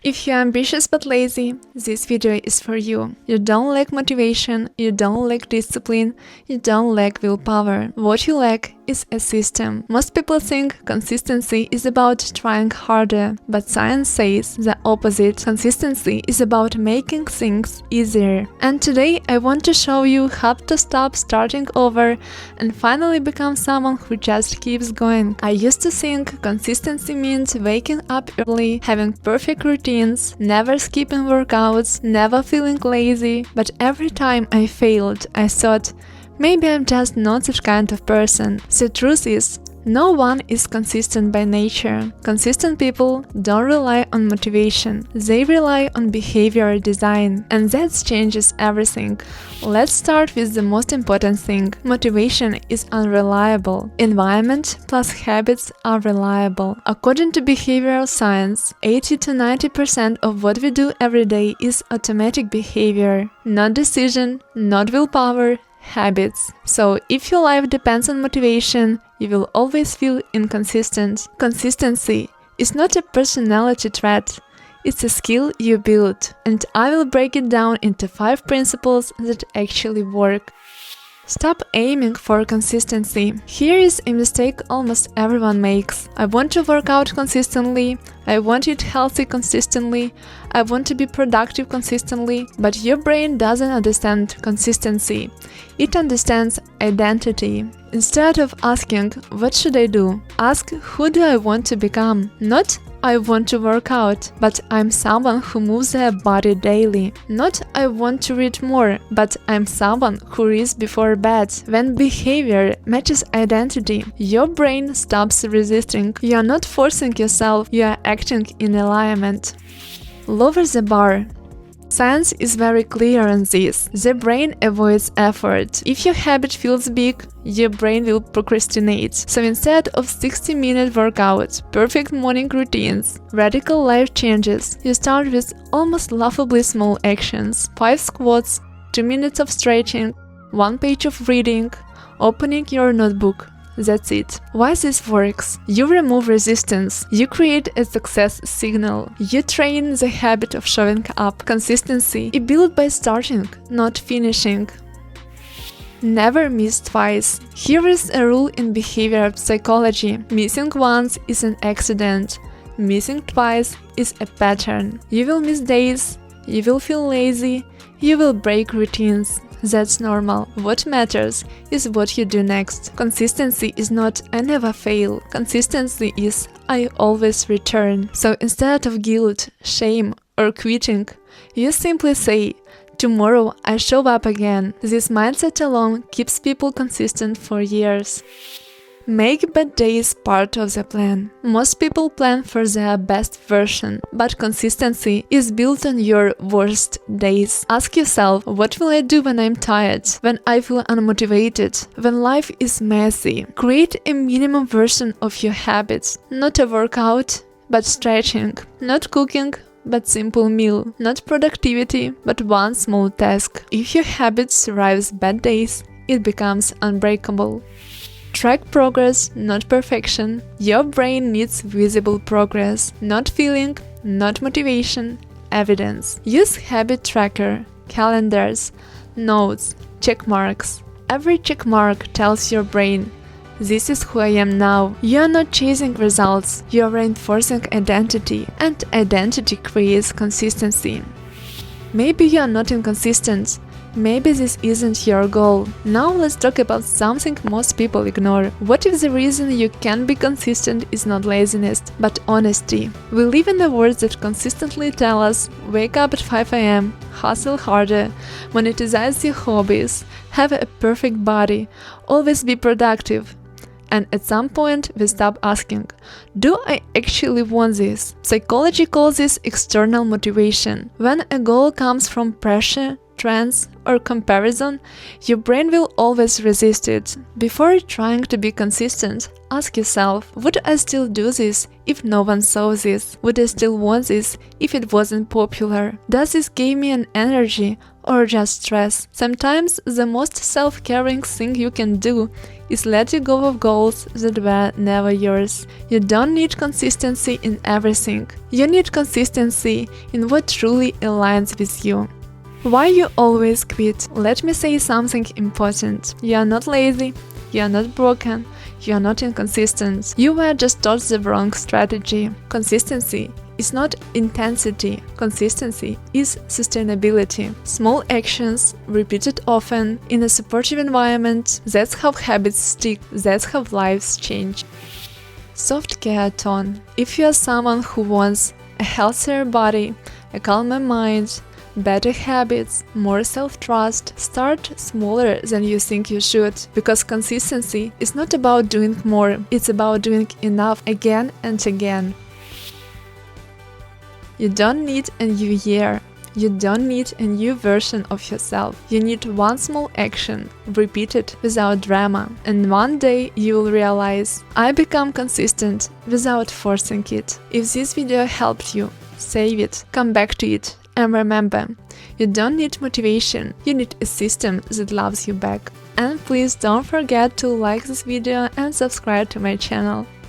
If you're ambitious but lazy, this video is for you. You don't lack motivation, you don't lack discipline, you don't lack willpower. What you lack is a system. Most people think consistency is about trying harder, but science says the opposite. Consistency is about making things easier. And today I want to show you how to stop starting over and finally become someone who just keeps going. I used to think consistency means waking up early, having perfect routines, never skipping workouts, never feeling lazy, but every time I failed, I thought, maybe I'm just not that kind of person. The truth is, no one is consistent by nature. Consistent people don't rely on motivation, they rely on behavioral design, and that changes everything. Let's start with the most important thing. Motivation is unreliable. Environment plus habits are reliable. According to behavioral science, 80 to 90% of what we do every day is automatic behavior, not decision, not willpower, habits. So if your life depends on motivation, you will always feel inconsistent. Consistency is not a personality trait, it's a skill you build. And I will break it down into 5 principles that actually work. Stop aiming for consistency. Here is a mistake almost everyone makes. I want to work out consistently, I want to eat healthy consistently, I want to be productive consistently, but your brain doesn't understand consistency. It understands identity. Instead of asking, what should I do? Ask, who do I want to become? Not, I want to work out, but I'm someone who moves their body daily. Not, I want to read more, but I'm someone who reads before bed. When behavior matches identity, your brain stops resisting. You are not forcing yourself, you are acting in alignment. Lower the bar. Science is very clear on this. The brain avoids effort. If your habit feels big, your brain will procrastinate. So instead of 60-minute workouts, perfect morning routines, radical life changes, you start with almost laughably small actions. 5 squats, 2 minutes of stretching, 1 page of reading, opening your notebook. That's it. Why this works? You remove resistance. You create a success signal. You train the habit of showing up. Consistency is built by starting, not finishing. Never miss twice. Here is a rule in behavioral psychology. Missing once is an accident. Missing twice is a pattern. You will miss days, you will feel lazy, you will break routines. That's normal. What matters is what you do next. Consistency is not I never fail. Consistency is I always return. So instead of guilt, shame, or quitting, you simply say, tomorrow I show up again. This mindset alone keeps people consistent for years. Make bad days part of the plan. Most people plan for their best version, but consistency is built on your worst days. Ask yourself, what will I do when I'm tired, when I feel unmotivated, when life is messy? Create a minimum version of your habits. Not a workout, but stretching. Not cooking, but simple meal. Not productivity, but one small task. If your habit survives bad days, it becomes unbreakable. Track progress, not perfection. Your brain needs visible progress, not feeling, not motivation, evidence. Use habit tracker, calendars, notes, check marks. Every check mark tells your brain, this is who I am now. You are not chasing results, you are reinforcing identity, and identity creates consistency. Maybe you are not inconsistent. Maybe this isn't your goal. Now let's talk about something most people ignore. What if the reason you can't be consistent is not laziness, but honesty? We live in a world that consistently tells us, wake up at 5 a.m., hustle harder, monetize your hobbies, have a perfect body, always be productive. And at some point, we stop asking, do I actually want this? Psychology calls this external motivation. When a goal comes from pressure, trends or comparison, your brain will always resist it. Before trying to be consistent, ask yourself, would I still do this if no one saw this? Would I still want this if it wasn't popular? Does this give me an energy or just stress? Sometimes the most self-caring thing you can do is let you go of goals that were never yours. You don't need consistency in everything. You need consistency in what truly aligns with you. Why you always quit? Let me say something important. You are not lazy, you are not broken, you are not inconsistent. You were just taught the wrong strategy. Consistency is not intensity. Consistency is sustainability. Small actions, repeated often, in a supportive environment, that's how habits stick, that's how lives change. Soft care tone. If you are someone who wants a healthier body, a calmer mind, better habits, more self-trust, start smaller than you think you should, because consistency is not about doing more, it's about doing enough again and again. You don't need a new year. You don't need a new version of yourself. You need one small action, repeated without drama, and one day you will realize, I become consistent without forcing it. If this video helped you, save it, come back to it, and remember, you don't need motivation, you need a system that loves you back. And please don't forget to like this video and subscribe to my channel.